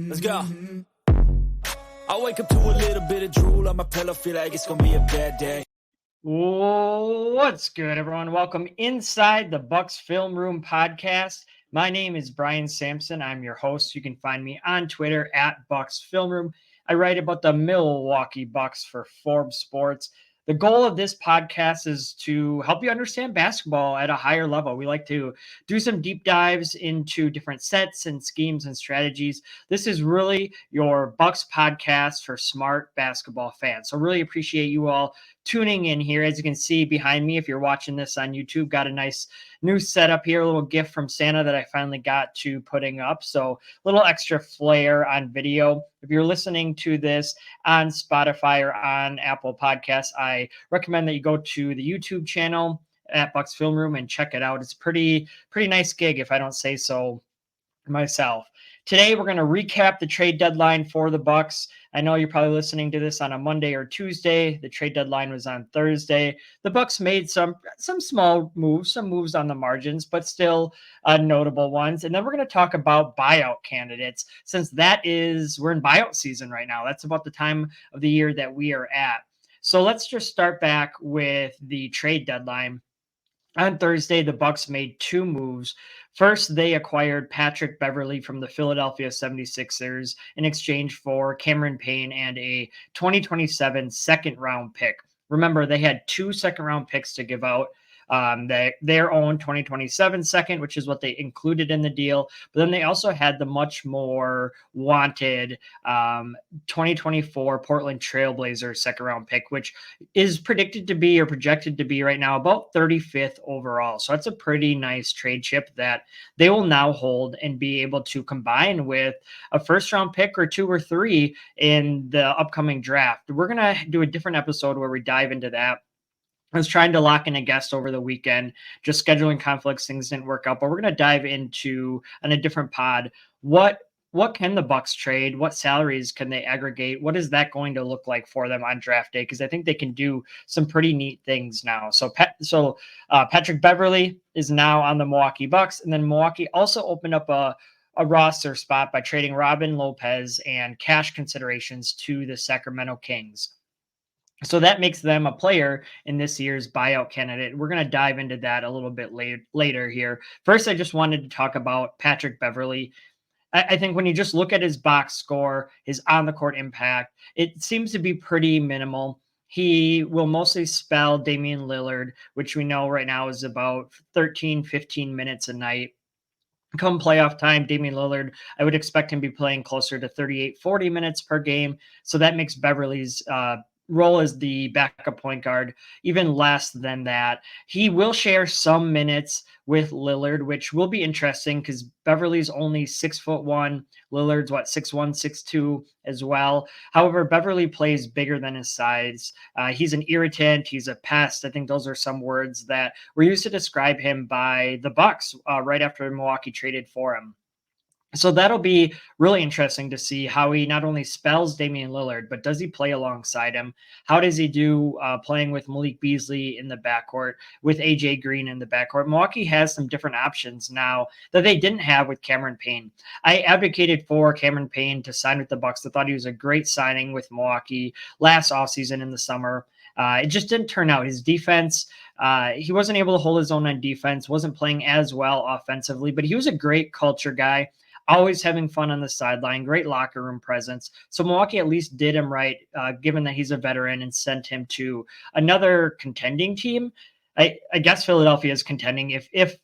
Let's go. I wake up to a little bit of drool on my pillow, feel like it's gonna be a bad day. What's good, everyone? Welcome inside the Bucks Film Room podcast. My name is Brian Sampson. I'm your host. You can find me on Twitter at Bucks Film Room. I write about the Milwaukee Bucks for Forbes Sports. The goal of this podcast is to help you understand basketball at a higher level. We like to do some deep dives into different sets and schemes and strategies. This is really your Bucks podcast for smart basketball fans. So really appreciate you all tuning in here. As you can see behind me, if you're watching this on YouTube, got a nice new setup here, a little gift from Santa that I finally got to putting up. So a little extra flair on video. If you're listening to this on Spotify or on Apple Podcasts, I recommend that you go to the YouTube channel at Bucks Film Room and check it out. It's pretty nice gig, if I don't say so myself. Today, we're going to recap the trade deadline for the Bucks. I know you're probably listening to this on a Monday or Tuesday. The trade deadline was on Thursday. The Bucks made some small moves, some moves on the margins, but still notable ones. And then we're going to talk about buyout candidates, since we're in buyout season right now. That's about the time of the year that we are at. So let's just start back with the trade deadline. On Thursday, the Bucks made two moves. First, they acquired Patrick Beverley from the Philadelphia 76ers in exchange for Cameron Payne and a 2027 second-round pick. Remember, they had 2 second-round picks to give out. Their own 2027 second, which is what they included in the deal. But then they also had the much more wanted 2024 Portland Trailblazers second round pick, which is predicted to be or projected to be right now about 35th overall. So that's a pretty nice trade chip that they will now hold and be able to combine with a first round pick or 2 or 3 in the upcoming draft. We're going to do a different episode where we dive into that. I was trying to lock in a guest over the weekend, just scheduling conflicts, things didn't work out, but we're going to dive into on a different pod. What can the Bucks trade? What salaries can they aggregate? What is that going to look like for them on draft day? Because I think they can do some pretty neat things now. So Patrick Beverley is now on the Milwaukee Bucks, and then Milwaukee also opened up a roster spot by trading Robin Lopez and cash considerations to the Sacramento Kings. So that makes them a player in this year's buyout candidate. We're going to dive into that a little bit later here. First, I just wanted to talk about Patrick Beverley. I think when you just look at his box score, his on-the-court impact, it seems to be pretty minimal. He will mostly spell Damian Lillard, which we know right now is about 13, 15 minutes a night. Come playoff time, Damian Lillard, I would expect him to be playing closer to 38, 40 minutes per game. So that makes Beverley's role as the backup point guard even less than that. He will share some minutes with Lillard, which will be interesting because Beverley's only 6'1". Lillard's 6'1", 6'2" as well. However, Beverley plays bigger than his size. He's an irritant. He's a pest. I think those are some words that were used to describe him by the Bucks right after Milwaukee traded for him. So that'll be really interesting to see how he not only spells Damian Lillard, but does he play alongside him? How does he do playing with Malik Beasley in the backcourt, with AJ Green in the backcourt? Milwaukee has some different options now that they didn't have with Cameron Payne. I advocated for Cameron Payne to sign with the Bucks. I thought he was a great signing with Milwaukee last offseason in the summer. It just didn't turn out. His defense, he wasn't able to hold his own on defense, wasn't playing as well offensively, but he was a great culture guy. Always having fun on the sideline, great locker room presence. So Milwaukee at least did him right, given that he's a veteran, and sent him to another contending team. I guess Philadelphia is contending. If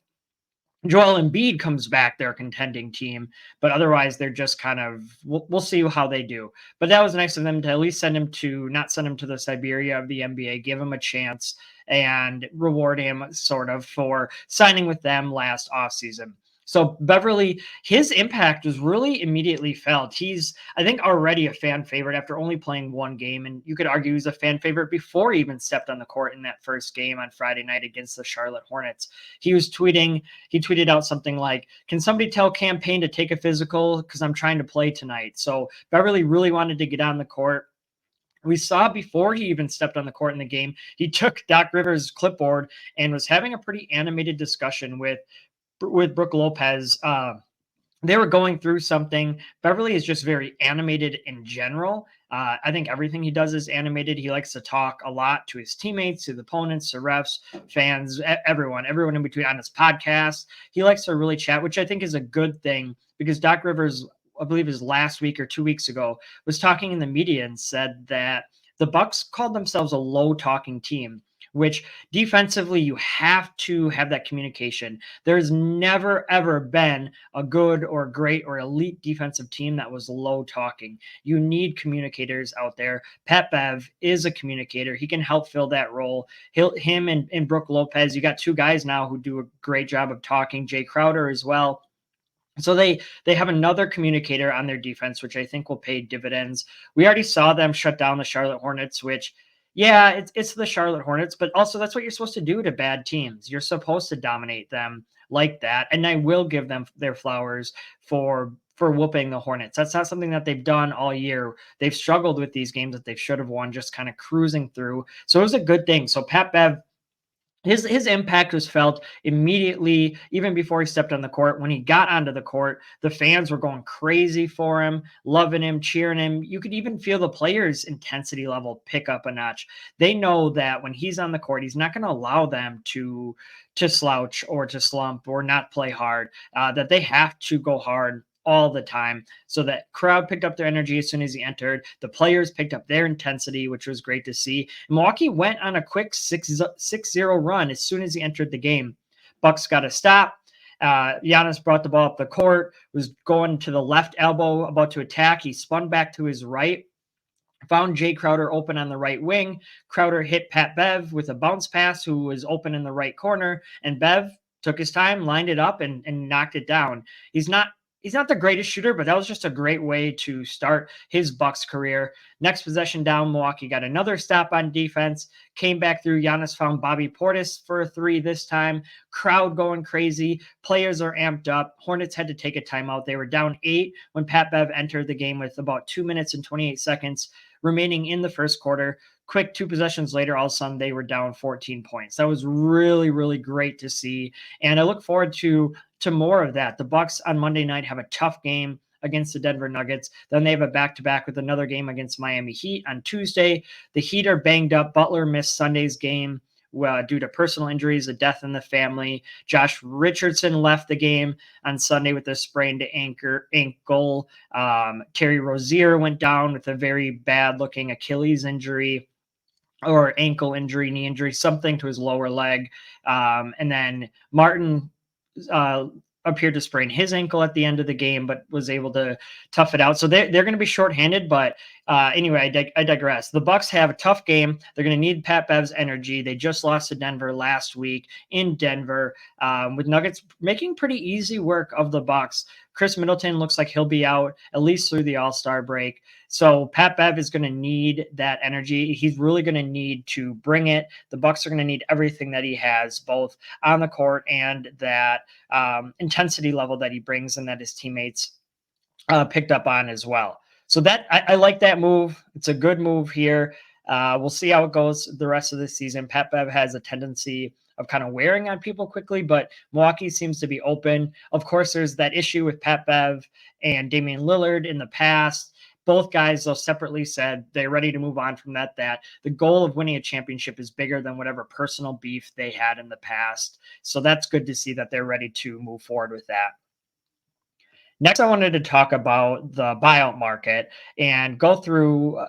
Joel Embiid comes back, they're a contending team, but otherwise they're just kind of, we'll see how they do. But that was nice of them to at least not send him to the Siberia of the NBA, give him a chance and reward him sort of for signing with them last offseason. So Beverley, his impact was really immediately felt. He's, I think, already a fan favorite after only playing one game. And you could argue he's a fan favorite before he even stepped on the court in that first game on Friday night against the Charlotte Hornets. He tweeted out something like, "Can somebody tell Cam Payne to take a physical? Because I'm trying to play tonight." So Beverley really wanted to get on the court. We saw before he even stepped on the court in the game, he took Doc Rivers' clipboard and was having a pretty animated discussion with Brook Lopez. They were going through something. Beverley is just very animated in general. I think everything he does is animated. He likes to talk a lot to his teammates, to the opponents, to refs, fans, everyone in between on his podcast. He likes to really chat, which I think is a good thing because Doc Rivers, I believe his last week or 2 weeks ago, was talking in the media and said that the Bucks called themselves a low talking team, which defensively you have to have that communication. There's never, ever been a good or great or elite defensive team that was low talking. You need communicators out there. Pat Bev is a communicator. He can help fill that role. Him and Brook Lopez, you got two guys now who do a great job of talking. Jay Crowder as well. So they have another communicator on their defense, which I think will pay dividends. We already saw them shut down the Charlotte Hornets, which, yeah, it's the Charlotte Hornets, but also that's what you're supposed to do to bad teams. You're supposed to dominate them like that. And I will give them their flowers for whooping the Hornets. That's not something that they've done all year. They've struggled with these games that they should have won, just kind of cruising through. So it was a good thing. So Pat Bev, his impact was felt immediately, even before he stepped on the court. When he got onto the court, the fans were going crazy for him, loving him, cheering him. You could even feel the players' intensity level pick up a notch. They know that when he's on the court, he's not going to allow them to slouch or to slump or not play hard, that they have to go hard all the time. So that crowd picked up their energy as soon as he entered. The players picked up their intensity, which was great to see. Milwaukee went on a quick 6-0 run as soon as he entered the game. Bucks got a stop. Giannis brought the ball up the court, was going to the left elbow, about to attack. He spun back to his right, found Jay Crowder open on the right wing. Crowder hit Pat Bev with a bounce pass, who was open in the right corner, and Bev took his time, lined it up, and knocked it down. He's not the greatest shooter, but that was just a great way to start his Bucks career. Next possession down, Milwaukee got another stop on defense, came back through. Giannis found Bobby Portis for a three this time. Crowd going crazy. Players are amped up. Hornets had to take a timeout. They were down 8 when Pat Bev entered the game with about 2 minutes and 28 seconds remaining in the first quarter. Quick 2 possessions later, all of a sudden they were down 14 points. That was really, really great to see. And I look forward to more of that. The Bucks on Monday night have a tough game against the Denver Nuggets. Then they have a back-to-back with another game against Miami Heat on Tuesday. The Heat are banged up. Butler missed Sunday's game due to personal injuries, a death in the family. Josh Richardson left the game on Sunday with a sprained ankle. Terry Rozier went down with a very bad-looking Achilles injury or ankle injury, knee injury, something to his lower leg. And then Martin appeared to sprain his ankle at the end of the game, but was able to tough it out. So they're going to be shorthanded, but anyway, I digress. The Bucks have a tough game. They're going to need Pat Bev's energy. They just lost to Denver last week in Denver, with Nuggets making pretty easy work of the Bucks. Chris Middleton looks like he'll be out at least through the All-Star break. So Pat Bev is going to need that energy. He's really going to need to bring it. The Bucks are going to need everything that he has, both on the court and that intensity level that he brings and that his teammates picked up on as well. So that I like that move. It's a good move here. We'll see how it goes the rest of the season. Pat Bev has a tendency of kind of wearing on people quickly, but Milwaukee seems to be open. Of course, there's that issue with Pat Bev and Damian Lillard in the past. Both guys, though, separately said they're ready to move on from that the goal of winning a championship is bigger than whatever personal beef they had in the past. So that's good to see that they're ready to move forward with that. Next, I wanted to talk about the buyout market and go through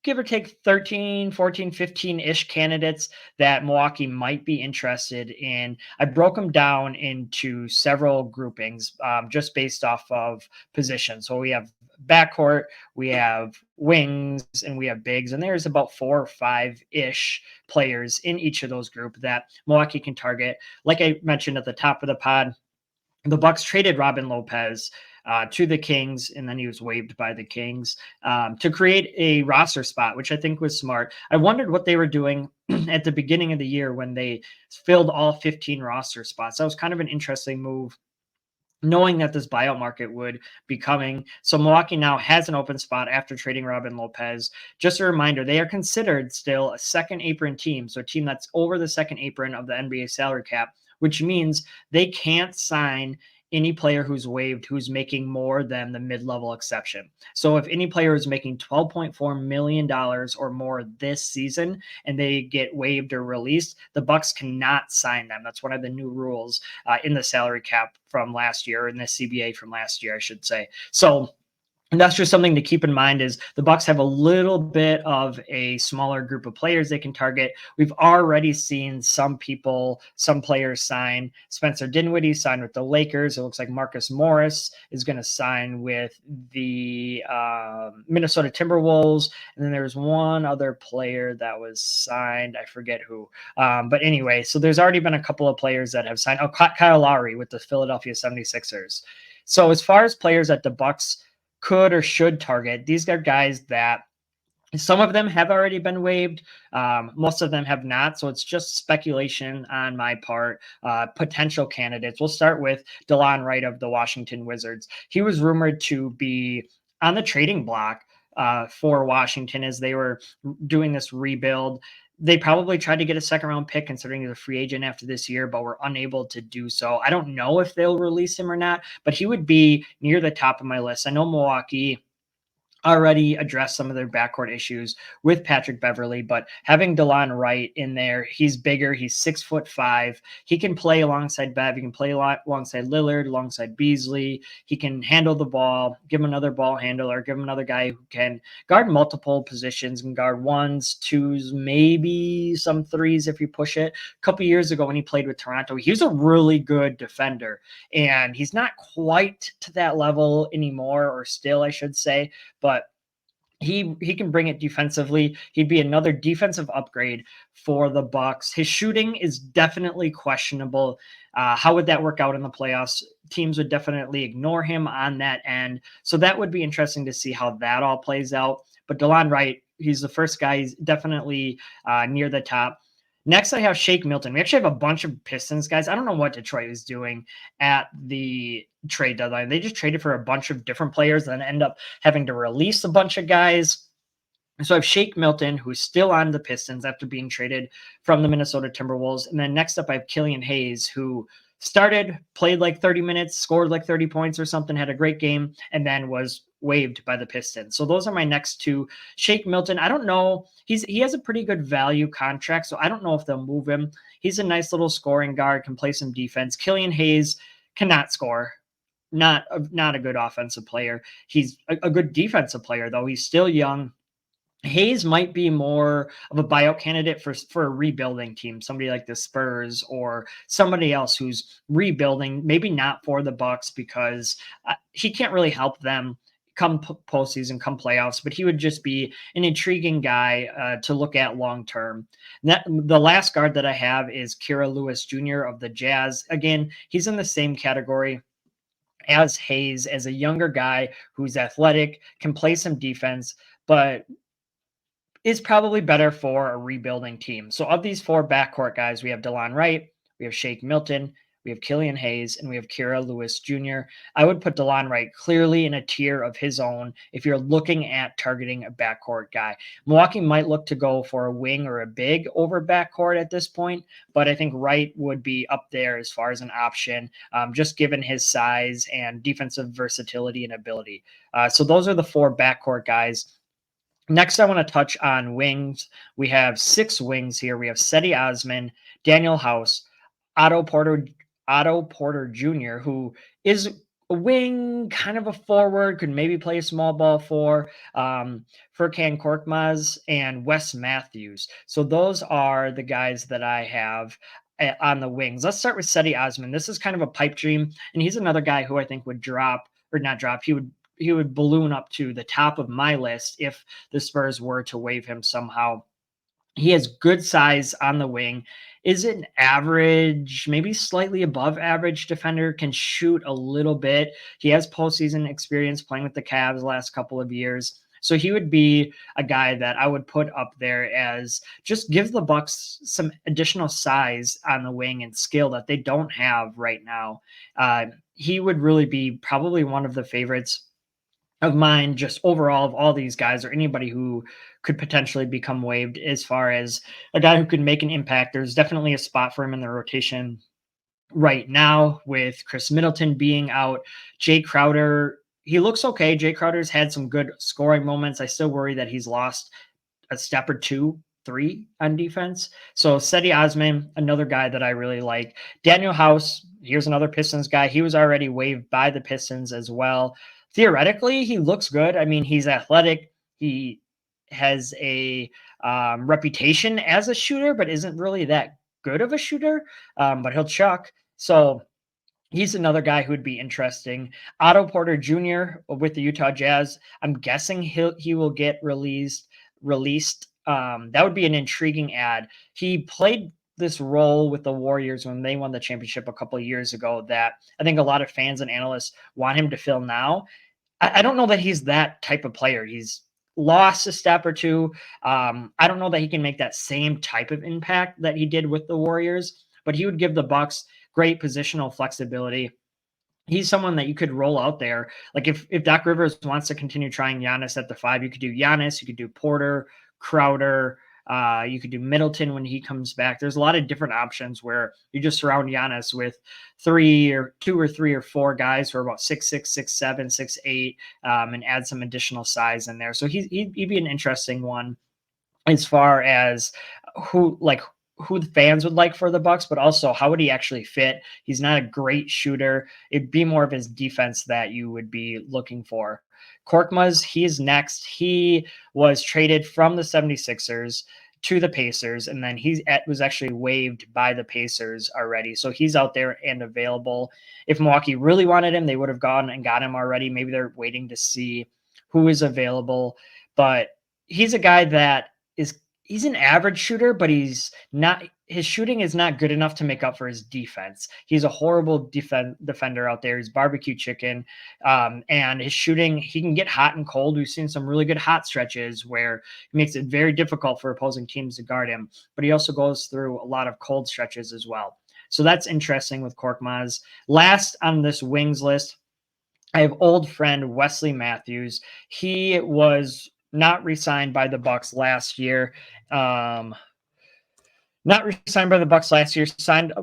give or take 13, 14, 15-ish candidates that Milwaukee might be interested in. I broke them down into several groupings just based off of position. So we have backcourt, we have wings, and we have bigs. And there's about 4 or 5-ish players in each of those groups that Milwaukee can target. Like I mentioned at the top of the pod, the Bucks traded Robin Lopez to the Kings, and then he was waived by the Kings to create a roster spot, which I think was smart. I wondered what they were doing at the beginning of the year when they filled all 15 roster spots. That was kind of an interesting move knowing that this buyout market would be coming. So Milwaukee now has an open spot after trading Robin Lopez. Just a reminder, they are considered still a second apron team, so a team that's over the second apron of the NBA salary cap, which means they can't sign any player who's waived who's making more than the mid-level exception. So if any player is making $12.4 million or more this season and they get waived or released, the Bucks cannot sign them. That's one of the new rules in the salary cap from last year, in the CBA from last year, I should say. So and that's just something to keep in mind is the Bucks have a little bit of a smaller group of players they can target. We've already seen some players sign. Spencer Dinwiddie signed with the Lakers. It looks like Marcus Morris is going to sign with the Minnesota Timberwolves. And then there's one other player that was signed. I forget who. But anyway, so there's already been a couple of players that have signed. Oh, Kyle Lowry with the Philadelphia 76ers. So as far as players that the Bucks could or should target, these are guys that some of them have already been waived. Most of them have not. So it's just speculation on my part. Potential candidates. We'll start with DeLon Wright of the Washington Wizards. He was rumored to be on the trading block for Washington as they were doing this rebuild. They probably tried to get a second round pick considering he's a free agent after this year, but were unable to do so. I don't know if they'll release him or not, but he would be near the top of my list. I know Milwaukee already addressed some of their backcourt issues with Patrick Beverley, but having DeLon Wright in there, he's bigger. He's 6'5". He can play alongside Bev. He can play alongside Lillard, alongside Beasley. He can handle the ball, give him another ball handler, give him another guy who can guard multiple positions, can guard ones, twos, maybe some threes if you push it. A couple years ago when he played with Toronto, he was a really good defender, and he's not quite to that level anymore, or still, I should say, but he can bring it defensively. He'd be another defensive upgrade for the Bucks. His shooting is definitely questionable. How would that work out in the playoffs? Teams would definitely ignore him on that end. So that would be interesting to see how that all plays out. But DeLon Wright, he's the first guy. He's definitely near the top. Next, I have Shake Milton. We actually have a bunch of Pistons guys. I don't know what Detroit is doing at the trade deadline. They just traded for a bunch of different players and then end up having to release a bunch of guys. So I have Shake Milton, who's still on the Pistons after being traded from the Minnesota Timberwolves. And then next up, I have Killian Hayes, who started, played like 30 minutes, scored like 30 points or something, had a great game, and then was waived by the Pistons. So those are my next two. Shake Milton, I don't know. He has a pretty good value contract, so I don't know if they'll move him. He's a nice little scoring guard, can play some defense. Killian Hayes cannot score. Not a good offensive player. He's a good defensive player, though. He's still young. Hayes might be more of a buyout candidate for a rebuilding team, somebody like the Spurs or somebody else who's rebuilding, maybe not for the Bucks because he can't really help them come postseason, come playoffs, but he would just be an intriguing guy to look at long term. The last guard that I have is Kira Lewis Jr. of the Jazz. Again, he's in the same category as Hayes, as a younger guy who's athletic, can play some defense, but is probably better for a rebuilding team. So of these four backcourt guys, we have DeLon Wright, we have Shake Milton, we have Killian Hayes, and we have Kira Lewis Jr. I would put DeLon Wright clearly in a tier of his own if you're looking at targeting a backcourt guy. Milwaukee might look to go for a wing or a big over backcourt at this point, but I think Wright would be up there as far as an option, just given his size and defensive versatility and ability. So those are the four backcourt guys. Next, I want to touch on wings. We have 6 wings here. We have Cedi Osman, Daniel House, Otto Porter Jr., who is a wing, kind of a forward, could maybe play a small ball for Furkan Korkmaz, and Wes Matthews. So those are the guys that I have on the wings. Let's start with Cedi Osman. This is kind of a pipe dream, and he's another guy who I think would he would balloon up to the top of my list if the Spurs were to waive him somehow. He has good size on the wing, is an average, maybe slightly above average defender, can shoot a little bit. He has postseason experience playing with the Cavs the last couple of years. So he would be a guy that I would put up there as just gives the Bucks some additional size on the wing and skill that they don't have right now. he would really be probably one of the favorites of mine, just overall of all these guys or anybody who could potentially become waived. As far as a guy who could make an impact, there's definitely a spot for him in the rotation right now with Chris Middleton being out. Jay Crowder, he looks okay. Jay Crowder's had some good scoring moments. I still worry that he's lost a step or two, three on defense. So Cedi Osman, another guy that I really like. Daniel House, here's another Pistons guy. He was already waived by the Pistons as well. Theoretically, he looks good. I mean, he's athletic. He has a reputation as a shooter, but isn't really that good of a shooter. But he'll chuck. So he's another guy who would be interesting. Otto Porter Jr. with the Utah Jazz. I'm guessing he will get released. That would be an intriguing ad. He played this role with the Warriors when they won the championship a couple of years ago that I think a lot of fans and analysts want him to fill now. I don't know that he's that type of player. He's lost a step or two. I don't know that he can make that same type of impact that he did with the Warriors, but he would give the Bucks great positional flexibility. He's someone that you could roll out there. Like if Doc Rivers wants to continue trying Giannis at the 5, you could do Giannis, you could do Porter, Crowder, you could do Middleton when he comes back. There's a lot of different options where you just surround Giannis with 2 or 3 or 4 guys who are about 6'6", 6'7", 6'8", and add some additional size in there. So he'd be an interesting one as far as who the fans would like for the Bucks, but also how would he actually fit? He's not a great shooter. It'd be more of his defense that you would be looking for. Korkmaz, he is next. He was traded from the 76ers to the Pacers, and then he was actually waived by the Pacers already. So he's out there and available. If Milwaukee really wanted him, they would have gone and got him already. Maybe they're waiting to see who is available, but he's a guy that he's an average shooter, but his shooting is not good enough to make up for his defense. He's a horrible defender out there. He's barbecue chicken. And his shooting, he can get hot and cold. We've seen some really good hot stretches where he makes it very difficult for opposing teams to guard him, but he also goes through a lot of cold stretches as well. So that's interesting with Korkmaz. Last on this wings list, I have old friend Wesley Matthews. He was not re-signed by the Bucks last year. Signed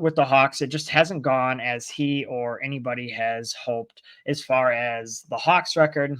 with the Hawks. It just hasn't gone as he or anybody has hoped as far as the Hawks record.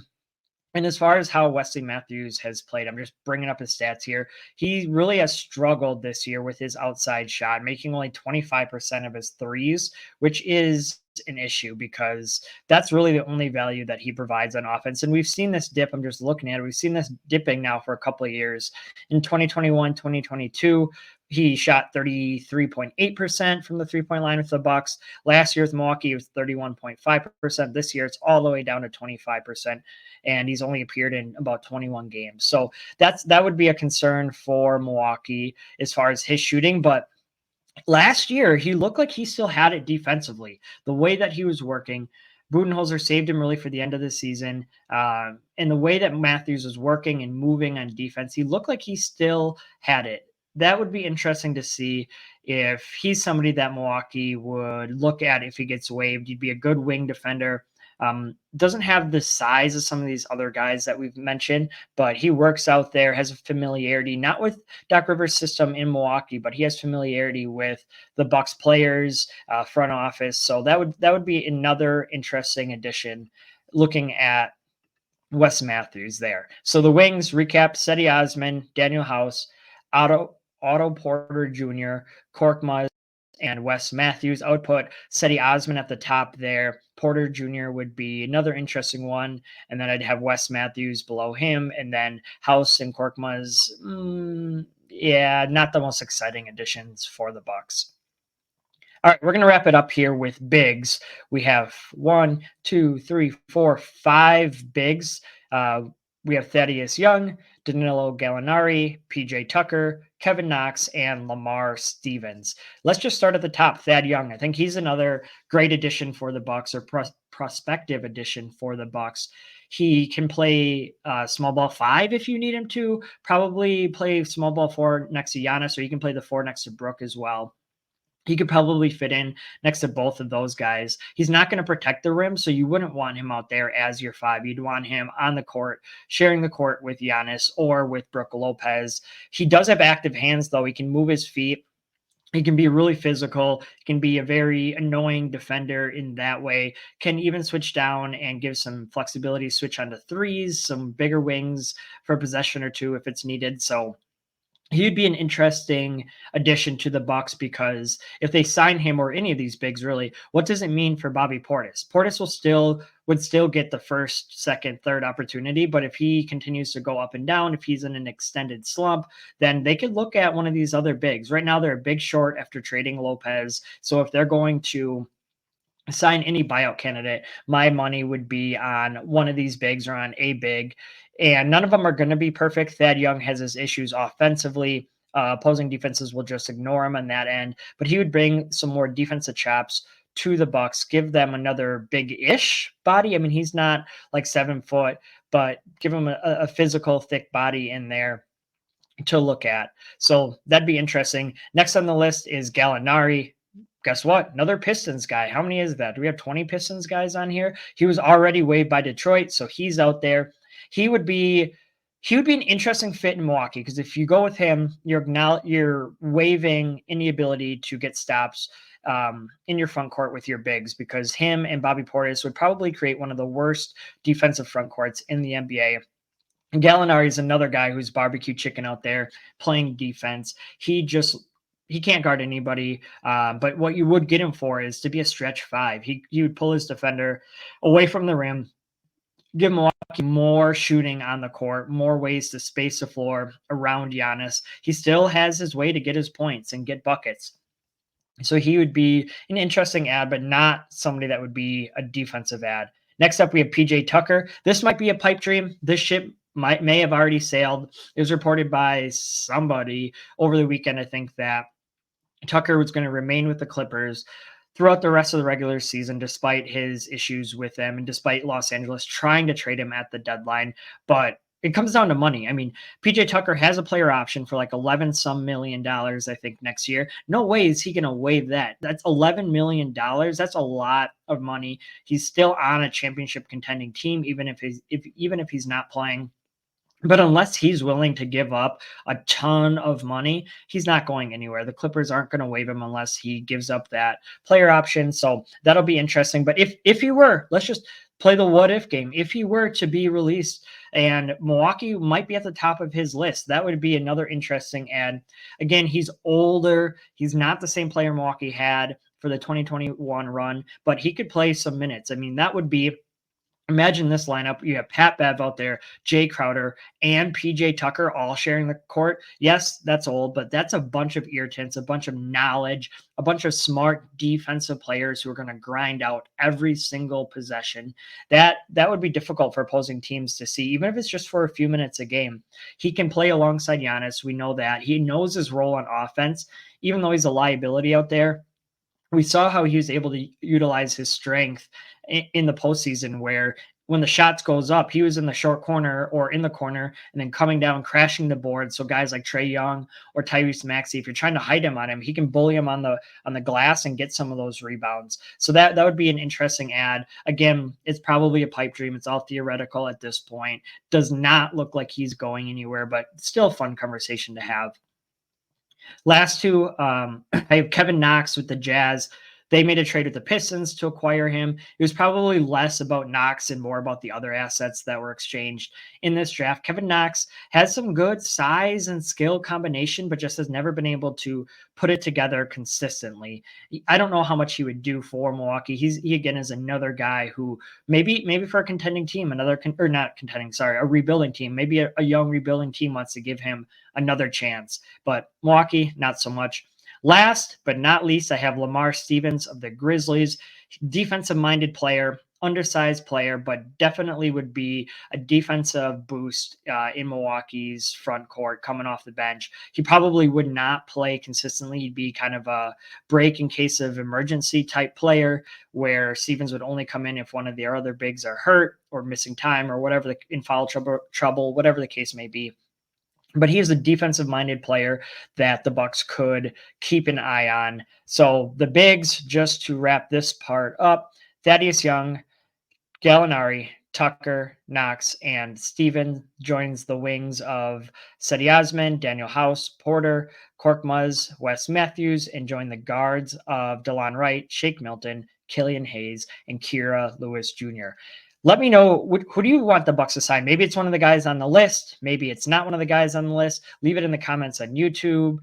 And as far as how Wesley Matthews has played, I'm just bringing up his stats here. He really has struggled this year with his outside shot, making only 25% of his threes, which is an issue because that's really the only value that he provides on offense. And we've seen this dip. I'm just looking at it. We've seen this dipping now for a couple of years. In 2021, 2022, he shot 33.8% from the three-point line with the Bucks. Last year with Milwaukee, it was 31.5%. This year, it's all the way down to 25%, and he's only appeared in about 21 games. So that would be a concern for Milwaukee as far as his shooting. But last year, he looked like he still had it defensively. The way that he was working, Budenholzer saved him really for the end of the season. And the way that Matthews was working and moving on defense, he looked like he still had it. That would be interesting to see if he's somebody that Milwaukee would look at if he gets waived. He'd be a good wing defender. Doesn't have the size of some of these other guys that we've mentioned, but he works out there, has a familiarity, not with Doc Rivers' system in Milwaukee, but he has familiarity with the Bucks players, front office. So that would be another interesting addition looking at Wes Matthews there. So the wings recap: Cedi Osman, Daniel House, Otto Porter Jr., Korkmaz, and Wes Matthews. I would put Cedi Osman at the top there. Porter Jr. would be another interesting one. And then I'd have Wes Matthews below him. And then House and Korkmaz, not the most exciting additions for the Bucks. All right, we're going to wrap it up here with bigs. We have 5 bigs. We have Thaddeus Young, Danilo Gallinari, PJ Tucker, Kevin Knox, and Lamar Stevens. Let's just start at the top. Thad Young. I think he's another great addition for the Bucks, or prospective addition for the Bucks. He can play small ball 5 if you need him to. Probably play small ball 4 next to Giannis, or he can play the 4 next to Brook as well. He could probably fit in next to both of those guys. He's not going to protect the rim, so you wouldn't want him out there as your 5. You'd want him on the court, sharing the court with Giannis or with Brook Lopez. He does have active hands, though. He can move his feet. He can be really physical. He can be a very annoying defender in that way. Can even switch down and give some flexibility, switch onto threes, some bigger wings for a possession or two if it's needed. So he'd be an interesting addition to the Bucks, because if they sign him or any of these bigs, really, what does it mean for Bobby Portis? Portis would still get the first, second, third opportunity, but if he continues to go up and down, if he's in an extended slump, then they could look at one of these other bigs. Right now, they're a big short after trading Lopez, so if they're going to sign any buyout candidate, my money would be on one of these bigs or on a big. And none of them are going to be perfect. Thad Young has his issues offensively. Opposing defenses will just ignore him on that end, but he would bring some more defensive chops to the Bucks, give them another big-ish body. I mean, he's not like 7 foot, but give him a physical, thick body in there to look at. So that'd be interesting. Next on the list is Gallinari. Guess what? Another Pistons guy. How many is that? Do we have 20 Pistons guys on here? He was already waived by Detroit, so he's out there. He would be an interesting fit in Milwaukee, because if you go with him, you're waiving any ability to get stops in your front court with your bigs, because him and Bobby Portis would probably create one of the worst defensive front courts in the NBA. And Gallinari is another guy who's barbecue chicken out there playing defense. He can't guard anybody, but what you would get him for is to be a stretch 5. He would pull his defender away from the rim, give Milwaukee more shooting on the court, more ways to space the floor around Giannis. He still has his way to get his points and get buckets. So he would be an interesting ad, but not somebody that would be a defensive ad. Next up, we have PJ Tucker. This might be a pipe dream. This ship may have already sailed. It was reported by somebody over the weekend, I think, that Tucker was going to remain with the Clippers throughout the rest of the regular season, despite his issues with them and despite Los Angeles trying to trade him at the deadline. But it comes down to money. I mean, PJ Tucker has a player option for like 11 some $million, I think, next year. No way is he going to waive that. That's $11 million. That's a lot of money. He's still on a championship contending team, even if he's not playing. But unless he's willing to give up a ton of money, he's not going anywhere. The Clippers aren't going to waive him unless he gives up that player option. So that'll be interesting. But if he were, let's just play the what if game. If he were to be released and Milwaukee might be at the top of his list, that would be another interesting ad. Again, he's older. He's not the same player Milwaukee had for the 2021 run, but he could play some minutes. I mean, that would be, imagine this lineup. You have Pat Bev out there, Jay Crowder, and PJ Tucker all sharing the court. Yes, that's old, but that's a bunch of irritants, a bunch of knowledge, a bunch of smart defensive players who are going to grind out every single possession. That would be difficult for opposing teams to see, even if it's just for a few minutes a game. He can play alongside Giannis. We know that. He knows his role on offense, even though he's a liability out there. We saw how he was able to utilize his strength in the postseason, where when the shots goes up, he was in the short corner or in the corner and then coming down, crashing the board. So guys like Trae Young or Tyrese Maxey, if you're trying to hide him on him, he can bully him on the glass and get some of those rebounds. So that would be an interesting ad. Again, it's probably a pipe dream. It's all theoretical at this point. Does not look like he's going anywhere, but still a fun conversation to have. Last two, I have Kevin Knox with the Jazz. They made a trade with the Pistons to acquire him. It was probably less about Knox and more about the other assets that were exchanged in this draft. Kevin Knox has some good size and skill combination, but just has never been able to put it together consistently. I don't know how much he would do for Milwaukee. He again is another guy who maybe for a contending team, a rebuilding team, maybe a young rebuilding team wants to give him another chance. But Milwaukee, not so much. Last but not least, I have Lamar Stevens of the Grizzlies. Defensive-minded player, undersized player, but definitely would be a defensive boost in Milwaukee's front court coming off the bench. He probably would not play consistently. He'd be kind of a break in case of emergency type player, where Stevens would only come in if one of their other bigs are hurt or missing time or whatever, in foul trouble, whatever the case may be. but he is a defensive-minded player that the Bucks could keep an eye on. So the bigs, just to wrap this part up, Thaddeus Young, Gallinari, Tucker, Knox, and Steven joins the wings of Cedi Osman, Daniel House, Porter, Korkmaz, Wes Matthews, and join the guards of DeLon Wright, Shake Milton, Killian Hayes, and Kira Lewis Jr. Let me know, who do you want the Bucks to sign? Maybe it's one of the guys on the list. Maybe it's not one of the guys on the list. Leave it in the comments on YouTube,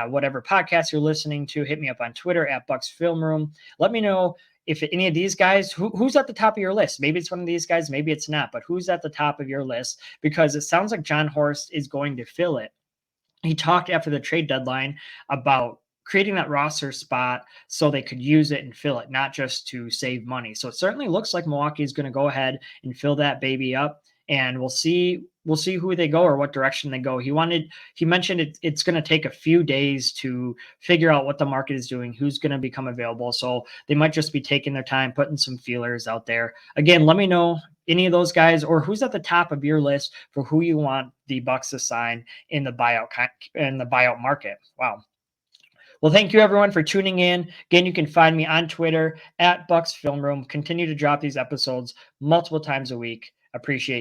whatever podcast you're listening to. Hit me up on Twitter at Bucks Film Room. Let me know if any of these guys, who's at the top of your list. Maybe it's one of these guys, maybe it's not, but who's at the top of your list? Because it sounds like John Horst is going to fill it. He talked after the trade deadline about creating that roster spot so they could use it and fill it, not just to save money. So it certainly looks like Milwaukee is going to go ahead and fill that baby up, and we'll see who they go or what direction they go. He mentioned it's going to take a few days to figure out what the market is doing, who's going to become available. So they might just be taking their time, putting some feelers out there. Again, let me know any of those guys or who's at the top of your list for who you want the Bucks to sign in the buyout market. Wow. Well, thank you everyone for tuning in. Again, you can find me on Twitter at Bucks Film Room. Continue to drop these episodes multiple times a week. Appreciate